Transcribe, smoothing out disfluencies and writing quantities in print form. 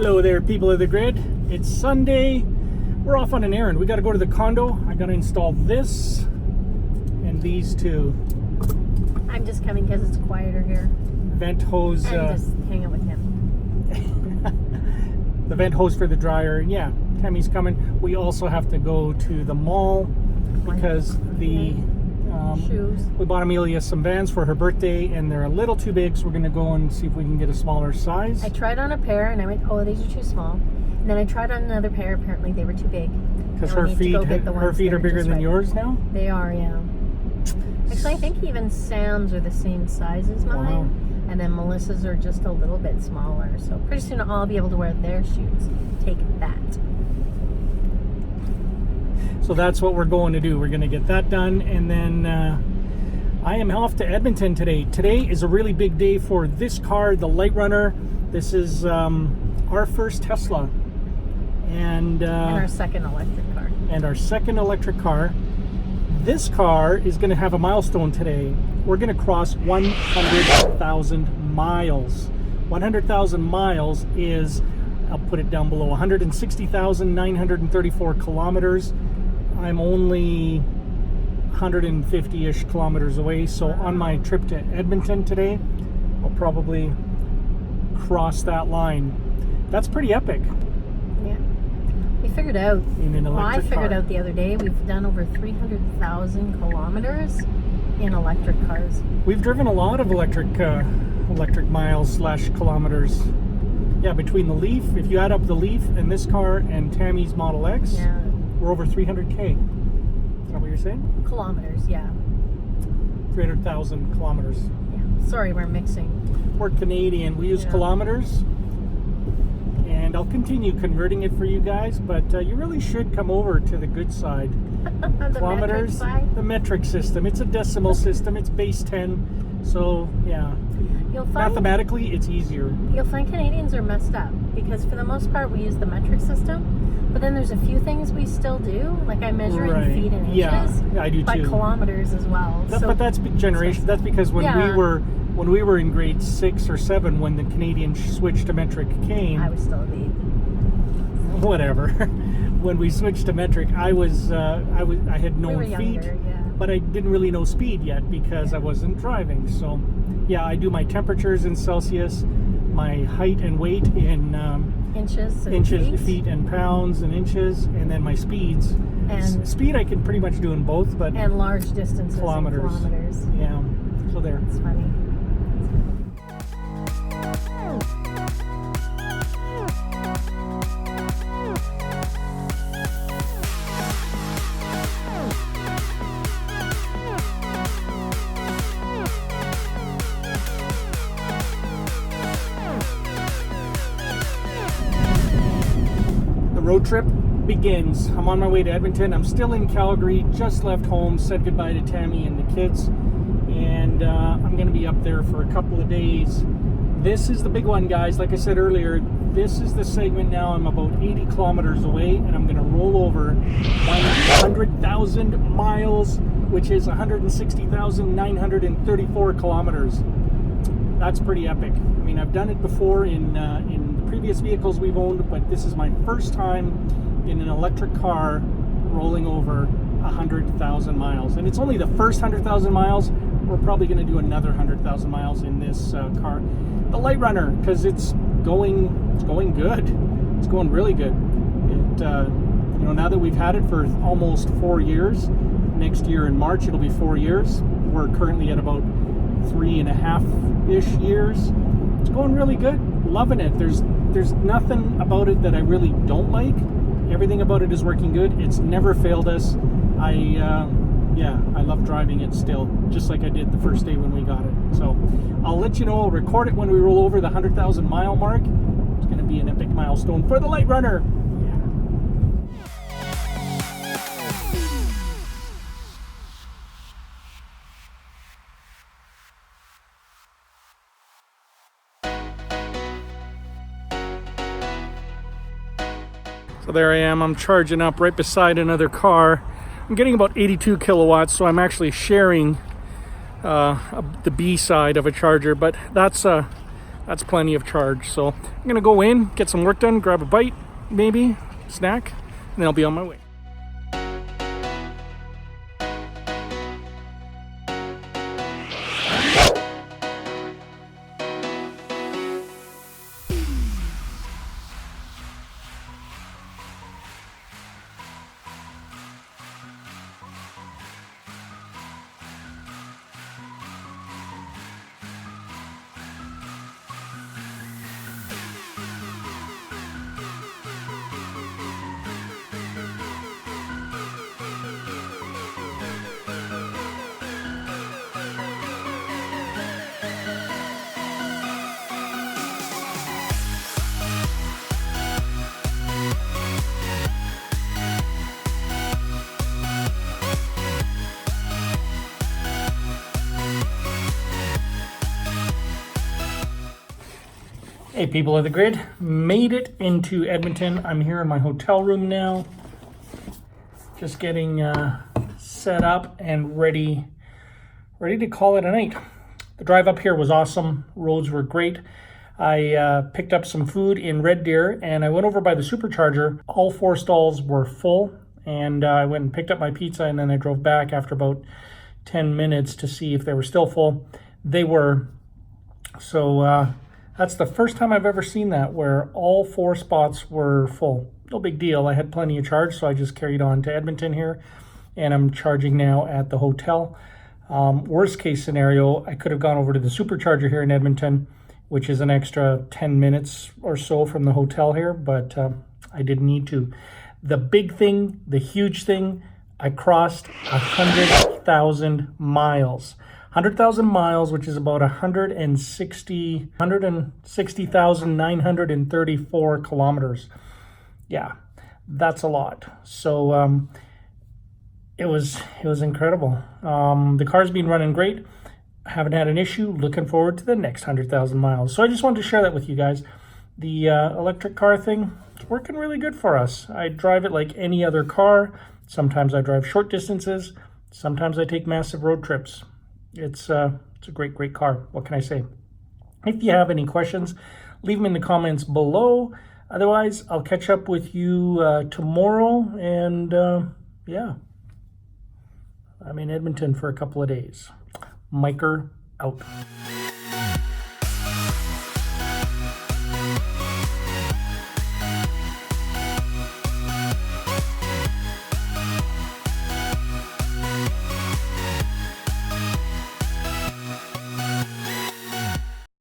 Hello there, people of the grid. It's Sunday. We're off on an errand. We got to go to the condo. I got to install this and these two. I'm just coming because it's quieter here. Vent hose. And just hang out with him. The vent hose for the dryer. Yeah, Tammy's coming. We also have to go to the mall because the shoes. We bought Amelia some Vans for her birthday, and they're a little too big, so we're going to go and see if we can get a smaller size. I tried on a pair, and I went, oh, these are too small. And then I tried on another pair. Apparently, they were too big. Because her feet are bigger than yours now? They are, yeah. Actually, I think even Sam's are the same size as mine. Wow. And then Melissa's are just a little bit smaller. So pretty soon I'll be able to wear their shoes. Take that. So that's what we're going to do. We're going to get that done, and then I am off to Edmonton today. Today is a really big day for this car, the Light Runner. This is our first Tesla, and our second electric car. And our second electric car. This car is going to have a milestone today. We're going to cross 100,000 miles. 100,000 miles is, I'll put it down below, 160,934 kilometers. I'm only 150-ish kilometers away, so on my trip to Edmonton today, I'll probably cross that line. That's pretty epic. Yeah. We figured out, in an electric I figured car. out the other day, we've done over 300,000 kilometers in electric cars. We've driven a lot of electric miles / kilometers. Yeah, between the Leaf, if you add up the Leaf and this car and Tammy's Model X, yeah, we're over 300K. Is that what you're saying? Kilometers, yeah. 300,000 kilometers. Yeah. Sorry, we're mixing. We're Canadian. We use kilometers. And I'll continue converting it for you guys, but you really should come over to the good side. The Kilometers, metric side? the metric system. It's a decimal system. It's base 10. So, yeah. Mathematically, it's easier. You'll find Canadians are messed up because for the most part we use the metric system, but then there's a few things we still do, like I measure in feet and inches. Yeah, I do by too. kilometers as well. But that's generation. That's because when we were in grade 6 or 7, when the Canadian switch to metric came, I was still a baby. Whatever. When we switched to metric, I had known feet, younger, but I didn't really know speed yet because I wasn't driving. So, yeah, I do my temperatures in Celsius, my height and weight in inches, feet and pounds and inches, and then my speeds. And speed I can pretty much do in both, but and large distances, kilometers. Yeah. So there. It's funny. Road trip begins. I'm on my way to Edmonton. I'm still in Calgary, just left home, said goodbye to Tammy and the kids, and I'm going to be up there for a couple of days. This is the big one, guys. Like I said earlier, this is the segment now. I'm about 80 kilometers away, and I'm going to roll over 100,000 miles, which is 160,934 kilometers. That's pretty epic. I mean, I've done it before in previous vehicles we've owned, but this is my first time in an electric car rolling over 100,000 miles. And it's only the first 100,000 miles. We're probably going to do another 100,000 miles in this car. The Light Runner, because it's going good. It's going really good. It, now that we've had it for almost 4 years, next year in March it'll be 4 years. We're currently at about 3.5-ish years. It's going really good. Loving it. There's nothing about it that I really don't like. Everything about it is working good. It's never failed us. I love driving it still, just like I did the first day when we got it. So I'll let you know. I'll record it when we roll over the 100,000 mile mark. It's going to be an epic milestone for the Light Runner. So there I am, I'm charging up right beside another car. I'm getting about 82 kilowatts, so I'm actually sharing the B side of a charger, but that's That's plenty of charge. So I'm gonna go in, get some work done, grab a bite, maybe, snack, and then I'll be on my way. Hey people of the grid, made it into Edmonton. I'm here in my hotel room now, just getting set up and ready to call it a night. The drive up here was awesome. Roads were great. I picked up some food in Red Deer and I went over by the supercharger. All 4 stalls were full, and I went and picked up my pizza, and then I drove back after about 10 minutes to see if they were still full. They were. So that's the first time I've ever seen that, where all 4 spots were full. No big deal. I had plenty of charge, so I just carried on to Edmonton here, and I'm charging now at the hotel. Worst case scenario, I could have gone over to the supercharger here in Edmonton, which is an extra 10 minutes or so from the hotel here, but I didn't need to. The big thing, the huge thing, I crossed 100,000 miles. 100,000 miles, which is about 160,934 kilometers. Yeah, that's a lot. So it was incredible. The car's been running great. Haven't had an issue. Looking forward to the next 100,000 miles. So I just wanted to share that with you guys. The electric car thing, it's working really good for us. I drive it like any other car. Sometimes I drive short distances. Sometimes I take massive road trips. It's a great car. What can I say? If you have any questions, leave them in the comments below. Otherwise, I'll catch up with you tomorrow. And yeah, I'm in Edmonton for a couple of days. Miker out.